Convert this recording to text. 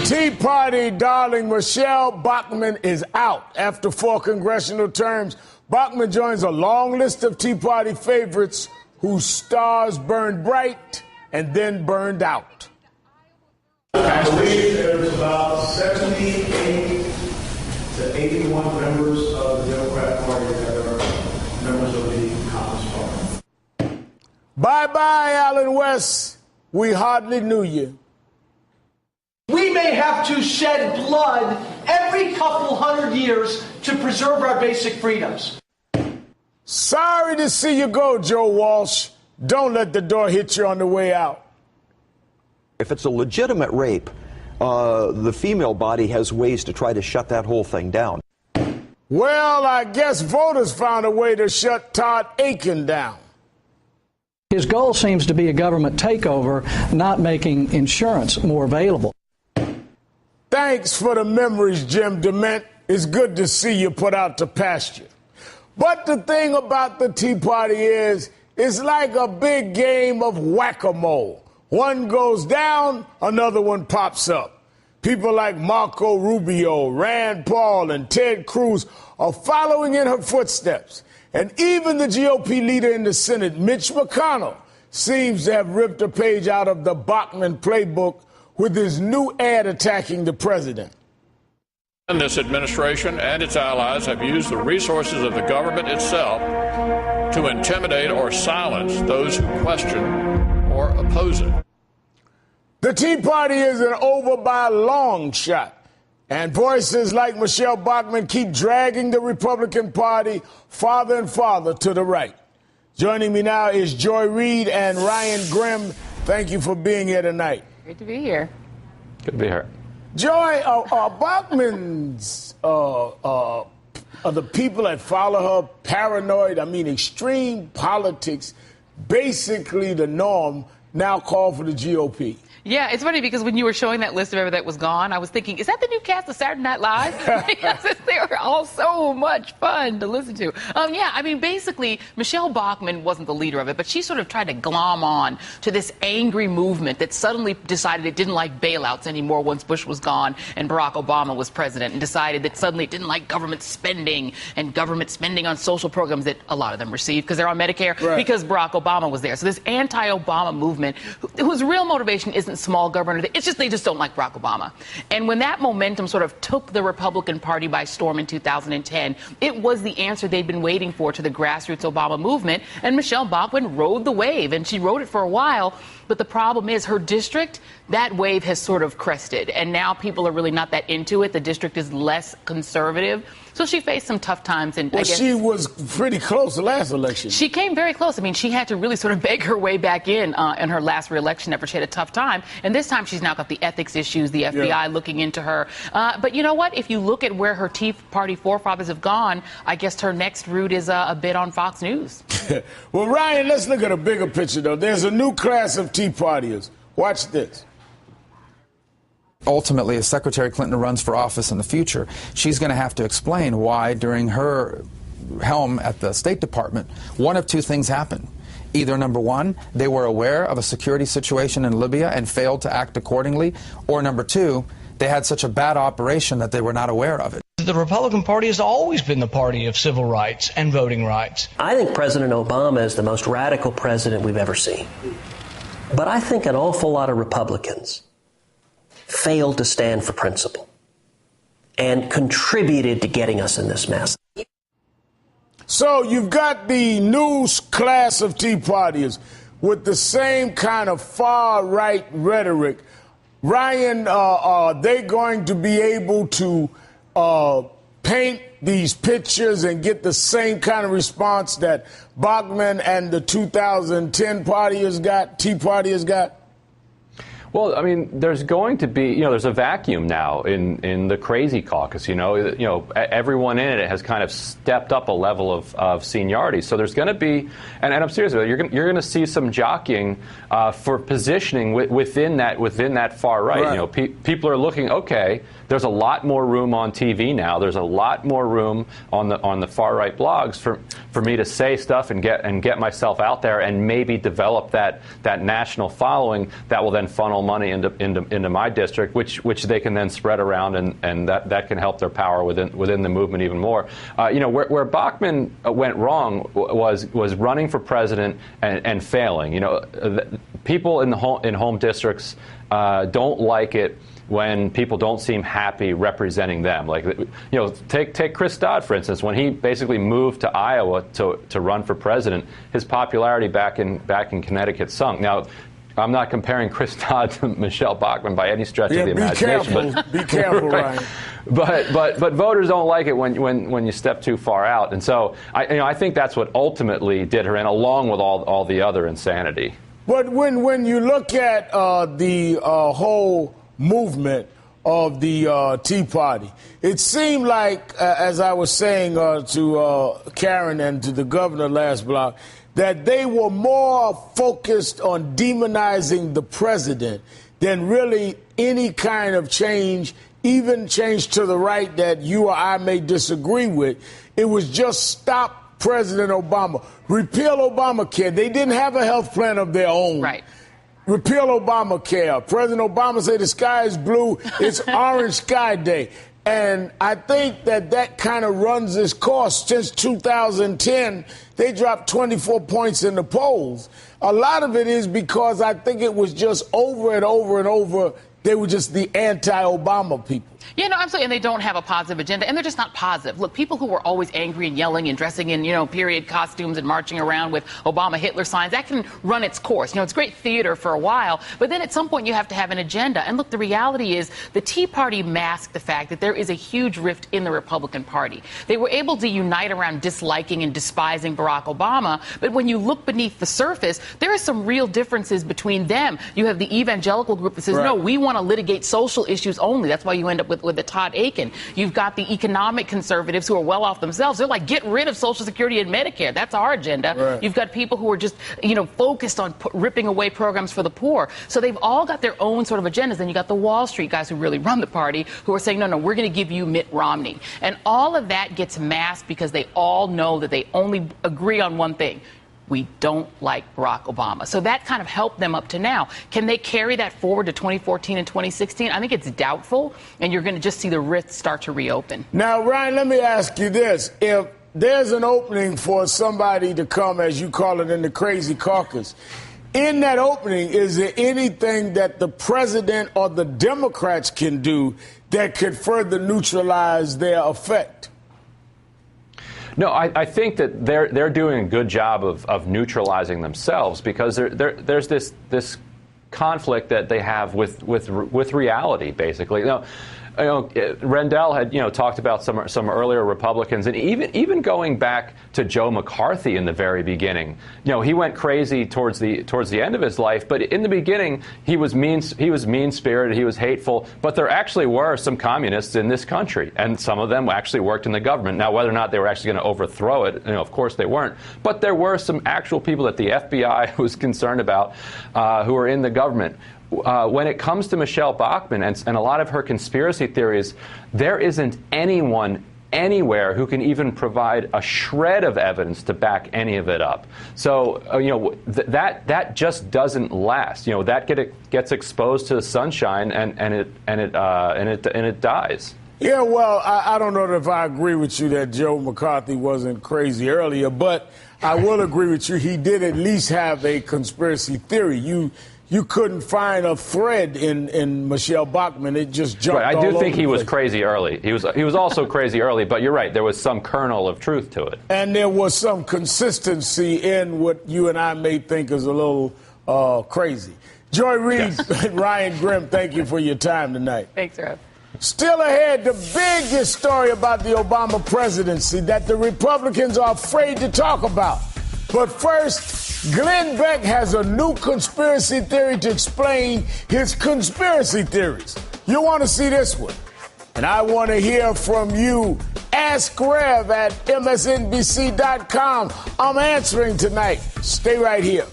Tea Party darling Michelle Bachmann is out. After 4 congressional terms, Bachmann joins a long list of Tea Party favorites whose stars burned bright and then burned out. I believe there's about 78 to 81 members of the Democrat Party that are members of the Congress Party. Bye-bye, Alan West. We hardly knew you. We may have to shed blood every couple hundred years to preserve our basic freedoms. Sorry to see you go, Joe Walsh. Don't let the door hit you on the way out. If it's a legitimate rape, the female body has ways to try to shut that whole thing down. Well, I guess voters found a way to shut Todd Aiken down. His goal seems to be a government takeover, not making insurance more available. Thanks for the memories, Jim DeMint. It's good to see you put out to pasture. But the thing about the Tea Party is, it's like a big game of whack-a-mole. One goes down, another one pops up. People like Marco Rubio, Rand Paul, and Ted Cruz are following in her footsteps. And even the GOP leader in the Senate, Mitch McConnell, seems to have ripped a page out of the Bachmann playbook with his new ad attacking the president. And this administration and its allies have used the resources of the government itself to intimidate or silence those who question or oppose it. The Tea Party isn't over by a long shot. And voices like Michelle Bachmann keep dragging the Republican Party farther and farther to the right. Joining me now is Joy Reid and Ryan Grimm. Thank you for being here tonight. Great to be here. Good to be here. Joy, Bachmann's, are the people that follow her paranoid? I mean, extreme politics, basically the norm, now call for the GOP. Yeah, it's funny because when you were showing that list of everyone that was gone, I was thinking, is that the new cast of Saturday Night Live? Because they were all so much fun to listen to. Yeah, I mean, basically, Michelle Bachmann wasn't the leader of it, but she sort of tried to glom on to this angry movement that suddenly decided it didn't like bailouts anymore once Bush was gone and Barack Obama was president, and decided that suddenly it didn't like government spending and government spending on social programs that a lot of them received because they're on Medicare, because Barack Obama was there. So this anti-Obama movement, whose real motivation isn't small government. It's just they just don't like Barack Obama. And when that momentum sort of took the Republican Party by storm in 2010, it was the answer they'd been waiting for to the grassroots Obama movement. And Michelle Bachmann rode the wave, and she rode it for a while. But the problem is her district, that wave has sort of crested. And now people are really not that into it. The district is less conservative. So she faced some tough times. And well, I guess she was pretty close the last election. She came very close. I mean, she had to really sort of beg her way back in her last re-election effort. She had a tough time. And this time she's now got the ethics issues, the FBI looking into her. But you know what? If you look at where her Tea Party forefathers have gone, I guess her next route is a bit on Fox News. Well, Ryan, let's look at a bigger picture, though. There's a new class of Tea Partiers. Watch this. Ultimately, as Secretary Clinton runs for office in the future, she's going to have to explain why during her helm at the State Department, one of two things happened. Either, number one, they were aware of a security situation in Libya and failed to act accordingly, or number two, they had such a bad operation that they were not aware of it. The Republican Party has always been the party of civil rights and voting rights. I think President Obama is the most radical president we've ever seen. But I think an awful lot of Republicans failed to stand for principle and contributed to getting us in this mess. So you've got the new class of Tea Partiers with the same kind of far-right rhetoric. Ryan, are they going to be able to paint these pictures and get the same kind of response that Bachmann and the 2010 Tea Partiers got? Well, I mean, there's going to be, there's a vacuum now in the crazy caucus. Everyone in it has kind of stepped up a level of seniority. So there's going to be, and I'm serious about it, you're going to see some jockeying for positioning within that far right. People are looking, okay, there's a lot more room on TV now. There's a lot more room on the far right blogs for me to say stuff and get myself out there and maybe develop that national following that will then funnel funnel money into my district, which they can then spread around, and that can help their power within the movement even more. Where Bachmann went wrong was running for president and failing. People in home districts don't like it when people don't seem happy representing them. Take Chris Dodd, for instance. When he basically moved to Iowa to run for president, his popularity back in Connecticut sunk. Now, I'm not comparing Chris Dodd to Michelle Bachmann by any stretch of the imagination. Be careful, Ryan. But voters don't like it when you step too far out, and so I think that's what ultimately did her in, along with all the other insanity. But when you look at the whole movement of the Tea Party, it seemed like, as I was saying to Karen and to the governor last block, that they were more focused on demonizing the president than really any kind of change, even change to the right that you or I may disagree with. It was just stop President Obama. Repeal Obamacare. They didn't have a health plan of their own. Right. Repeal Obamacare. President Obama said the sky is blue. It's Orange Sky Day. And I think that kind of runs its course. Since 2010, they dropped 24 points in the polls. A lot of it is because I think it was just over and over and over. They were just the anti-Obama people. Yeah, no, absolutely. And they don't have a positive agenda. And they're just not positive. Look, people who were always angry and yelling and dressing in, period costumes and marching around with Obama Hitler signs, that can run its course. It's great theater for a while. But then at some point you have to have an agenda. And look, the reality is the Tea Party masked the fact that there is a huge rift in the Republican Party. They were able to unite around disliking and despising Barack Obama. But when you look beneath the surface, there are some real differences between them. You have the evangelical group that says, no, we want to litigate social issues only. That's why you end up with the Todd Aiken. You've got the economic conservatives who are well off themselves. They're like, get rid of Social Security and Medicare. That's our agenda. Right. You've got people who are just, focused on ripping away programs for the poor. So they've all got their own sort of agendas. Then you got the Wall Street guys who really run the party who are saying, no, we're going to give you Mitt Romney. And all of that gets masked because they all know that they only agree on one thing. We don't like Barack Obama. So that kind of helped them up to now. Can they carry that forward to 2014 and 2016? I think it's doubtful, and you're going to just see the rift start to reopen. Now, Ryan, let me ask you this. If there's an opening for somebody to come, as you call it, in the crazy caucus, in that opening, is there anything that the president or the Democrats can do that could further neutralize their effect? No, I think that they're doing a good job of neutralizing themselves, because there's this conflict that they have with reality, basically. Rendell had talked about some earlier Republicans, and even going back to Joe McCarthy in the very beginning. He went crazy towards the end of his life, but in the beginning he was mean-spirited, he was hateful. But there actually were some communists in this country, and some of them actually worked in the government. Now, whether or not they were actually going to overthrow it, of course they weren't. But there were some actual people that the FBI was concerned about who were in the government. When it comes to Michelle Bachmann and a lot of her conspiracy theories, there isn't anyone anywhere who can even provide a shred of evidence to back any of it up. So that just doesn't last. That gets exposed to the sunshine and it dies. Yeah, well, I don't know if I agree with you that Joe McCarthy wasn't crazy earlier, but I will agree with you. He did at least have a conspiracy theory. You couldn't find a thread in Michelle Bachmann. It just jumped right. all I do think over he the was place. crazy early. He was also crazy early, but you're right. There was some kernel of truth to it. And there was some consistency in what you and I may think is a little crazy. Joy Reid, yes. Ryan Grimm, thank you for your time tonight. Thanks, Rob. Still ahead, the biggest story about the Obama presidency that the Republicans are afraid to talk about. But first, Glenn Beck has a new conspiracy theory to explain his conspiracy theories. You want to see this one? And I want to hear from you. Ask Rev at MSNBC.com. I'm answering tonight. Stay right here.